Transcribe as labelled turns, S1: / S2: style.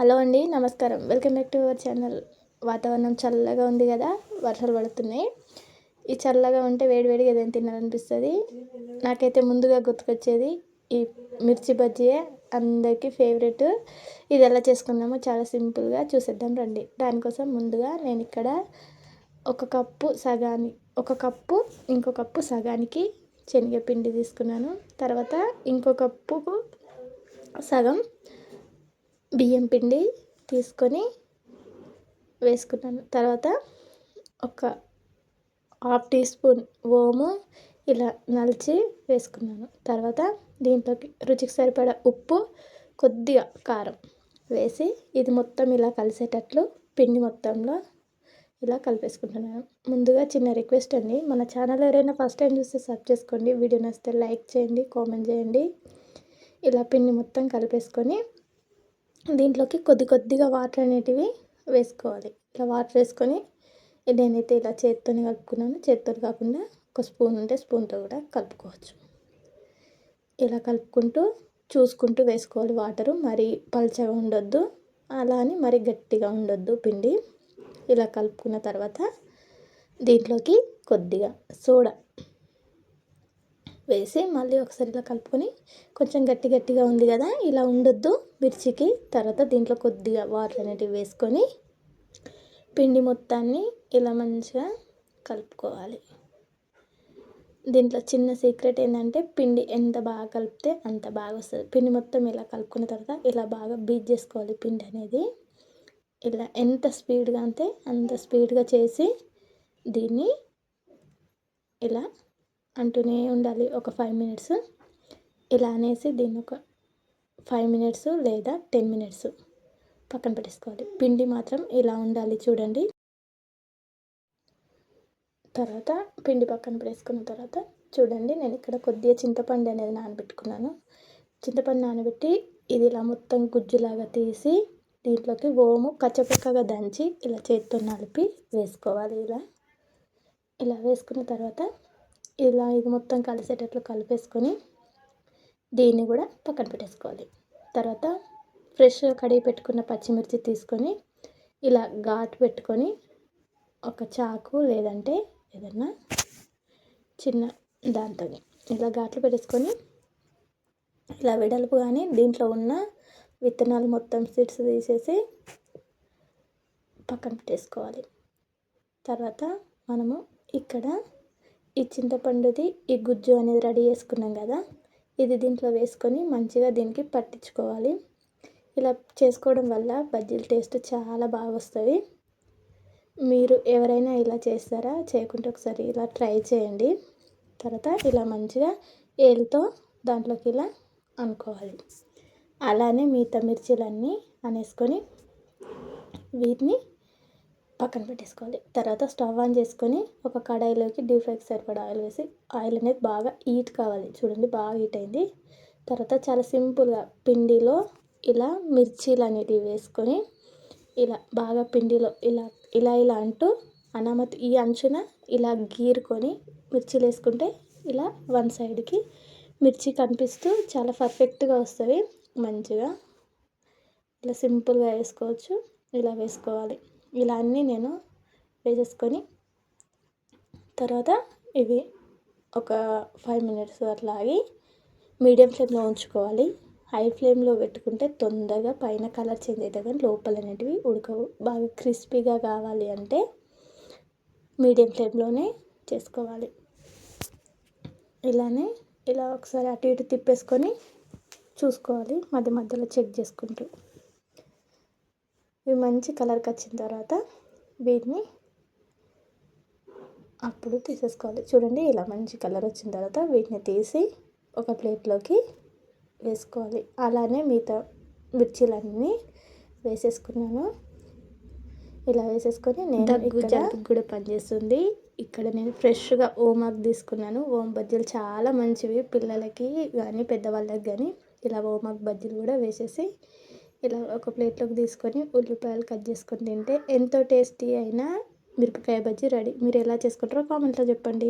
S1: Hello అండి, నమస్కారం. Welcome back to our channel. వాతావరణం చల్లగా ఉంది కదా, వర్షాలు పడుతున్నాయి. ఈ చల్లగా ఉంటే వేడివేడిగా ఏదైనా తినాలనిపిస్తుంది. నాకైతే ముందుగా గుర్తుకొచ్చేది ఈ మిర్చి బజ్జీయే, అందరికీ ఫేవరెట్. ఇది ఎలా చేసుకుందామో చాలా సింపుల్గా చూసేద్దాం రండి. దానికోసం ముందుగా నేను ఇక్కడ ఒక కప్పు ఇంకో కప్పు సగానికి శనగపిండి తీసుకున్నాను. తర్వాత ఇంకో కప్పుకు సగం బియ్యం పిండి తీసుకొని వేసుకున్నాను. తర్వాత ఒక హాఫ్ టీ స్పూన్ ఓము ఇలా నలిచి వేసుకున్నాను. తర్వాత దీంట్లోకి రుచికి సరిపడా ఉప్పు, కొద్దిగా కారం వేసి ఇది మొత్తం ఇలా కలిసేటట్లు పిండి మొత్తంలో ఇలా కలిపేసుకుంటున్నాను. ముందుగా చిన్న రిక్వెస్ట్ అండి, మన ఛానల్ ఎవరైనా ఫస్ట్ టైం చూస్తే సబ్స్క్రైబ్ చేసుకోండి. వీడియో నచ్చితే లైక్ చేయండి, కామెంట్ చేయండి. ఇలా పిండి మొత్తం కలిపేసుకొని దీంట్లోకి కొద్దిగా వాటర్ అనేటివి వేసుకోవాలి. ఇలా వాటర్ వేసుకొని నేనైతే ఇలా చేత్తోనే కలుపుకున్నాను. చేత్తో కాకుండా ఒక స్పూన్ ఉంటే స్పూన్తో కూడా కలుపుకోవచ్చు. ఇలా కలుపుకుంటూ చూసుకుంటూ వేసుకోవాలి. వాటరు మరీ పల్చగా ఉండొద్దు, అలా అని మరీ గట్టిగా ఉండొద్దు పిండి. ఇలా కలుపుకున్న తర్వాత దీంట్లోకి కొద్దిగా సోడా వేసి మళ్ళీ ఒకసారి ఇలా కలుపుకొని, కొంచెం గట్టిగా ఉంది కదా, ఇలా ఉండొద్దు మిర్చికి. తర్వాత దీంట్లో కొద్దిగా వాటర్ అనేటివి వేసుకొని పిండి మొత్తాన్ని ఇలా మంచిగా కలుపుకోవాలి. దీంట్లో చిన్న సీక్రెట్ ఏంటంటే పిండి ఎంత బాగా కలిపితే అంత బాగా వస్తుంది. పిండి మొత్తం ఇలా కలుపుకున్న తర్వాత ఇలా బాగా బీట్ చేసుకోవాలి. పిండి అనేది ఇలా ఎంత స్పీడ్గా అంటే అంత స్పీడ్గా చేసి దీన్ని ఇలా అంటూనే ఉండాలి. ఒక 5 మినిట్స్ ఇలా అనేసి దీన్ని ఒక 5 మినిట్స్ లేదా 10 మినిట్స్ పక్కన పెట్టేసుకోవాలి. పిండి మాత్రం ఇలా ఉండాలి చూడండి. తర్వాత పిండి పక్కన పెట్టేసుకున్న తర్వాత చూడండి, నేను ఇక్కడ కొద్దిగా చింతపండు అనేది నానబెట్టుకున్నాను. చింతపండు నానబెట్టి ఇది ఇలా మొత్తం గుజ్జులాగా తీసి దీంట్లోకి ఓము కచ్చపక్కగా దంచి ఇలా చేత్తో నలిపి వేసుకోవాలి. ఇలా వేసుకున్న తర్వాత ఇలా ఇది మొత్తం కలిసేటట్లు కలిపేసుకొని దీన్ని కూడా పక్కన పెట్టేసుకోవాలి. తర్వాత ఫ్రెష్గా కడిగి పెట్టుకున్న పచ్చిమిర్చి తీసుకొని ఇలా ఘాటు పెట్టుకొని ఒక చాకు లేదంటే ఏదన్నా చిన్న దాంతో ఇలా ఘాట్లు పెట్టేసుకొని ఇలా వెడల్పు కానీ దీంట్లో ఉన్న విత్తనాలు మొత్తం సీడ్స్ తీసేసి పక్కన పెట్టేసుకోవాలి. తర్వాత మనము ఇక్కడ ఈ చింతపండుది ఈ గుజ్జు అనేది రెడీ చేసుకున్నాం కదా, ఇది దీంట్లో వేసుకొని మంచిగా దీనికి పట్టించుకోవాలి. ఇలా చేసుకోవడం వల్ల బజ్జీల టేస్ట్ చాలా బాగా వస్తుంది. మీరు ఎవరైనా ఇలా చేస్తారా? చేయకుంటే ఒకసారి ఇలా ట్రై చేయండి. తర్వాత ఇలా మంచిగా ఏలుతో దాంట్లోకి ఇలా అనుకోవాలి. అలానే మిగతా మిర్చీలన్నీ అనేసుకొని వీటిని పక్కన పెట్టేసుకోవాలి. తర్వాత స్టవ్ ఆన్ చేసుకొని ఒక కడాయిలోకి డీప్ ఫ్రైకి సరిపడా ఆయిల్ వేసి ఆయిల్ అనేది బాగా హీట్ కావాలి. చూడండి, బాగా హీట్ అయింది. తర్వాత చాలా సింపుల్గా పిండిలో ఇలా మిర్చీలు అనేటివి వేసుకొని ఇలా బాగా పిండిలో ఇలా అంటూ అనామతి ఈ అంచున ఇలా గీరుకొని మిర్చీలు వేసుకుంటే ఇలా వన్ సైడ్కి మిర్చి కనిపిస్తూ చాలా పర్ఫెక్ట్గా వస్తుంది. మంచిగా ఇలా సింపుల్గా వేసుకోవచ్చు. ఇలా వేసుకోవాలి. ఇలా అన్నీ నేను వేసేసుకొని తర్వాత ఇవి ఒక 5 మినిట్స్ అట్లా ఆగి మీడియం ఫ్లేమ్లో ఉంచుకోవాలి. హై ఫ్లేమ్లో పెట్టుకుంటే తొందరగా పైన కలర్ చేంజ్ అవుతుంది కానీ లోపల అనేటివి ఉడకవు. బాగా క్రిస్పీగా కావాలి అంటే మీడియం ఫ్లేమ్లోనే చేసుకోవాలి. ఇలా ఒకసారి అటు ఇటు తిప్పేసుకొని చూసుకోవాలి, మధ్య మధ్యలో చెక్ చేసుకుంటూ. ఇవి మంచి కలర్కి వచ్చిన తర్వాత వీటిని అప్పుడు తీసేసుకోవాలి. చూడండి, ఇలా మంచి కలర్ వచ్చిన తర్వాత వీటిని తీసి ఒక ప్లేట్లోకి వేసుకోవాలి. అలానే మిగతా మిర్చీలన్నీ వేసేసుకున్నాను. ఇలా వేసేసుకొని నేను జలుబుకి కూడా పనిచేస్తుంది. ఇక్కడ నేను ఫ్రెష్గా ఓమాకు తీసుకున్నాను. ఓం బజ్జీలు చాలా మంచివి పిల్లలకి కానీ పెద్దవాళ్ళకి కానీ. ఇలా ఓమాకు బజ్జీలు కూడా వేసేసి ఇలా ఒక ప్లేట్లోకి తీసుకొని ఉల్లిపాయలు కట్ చేసుకొని తింటే ఎంతో టేస్టీ అయినా మిరపకాయ బజ్జీ రెడీ. మీరు ఎలా చేసుకుంటారో కామెంట్లో చెప్పండి.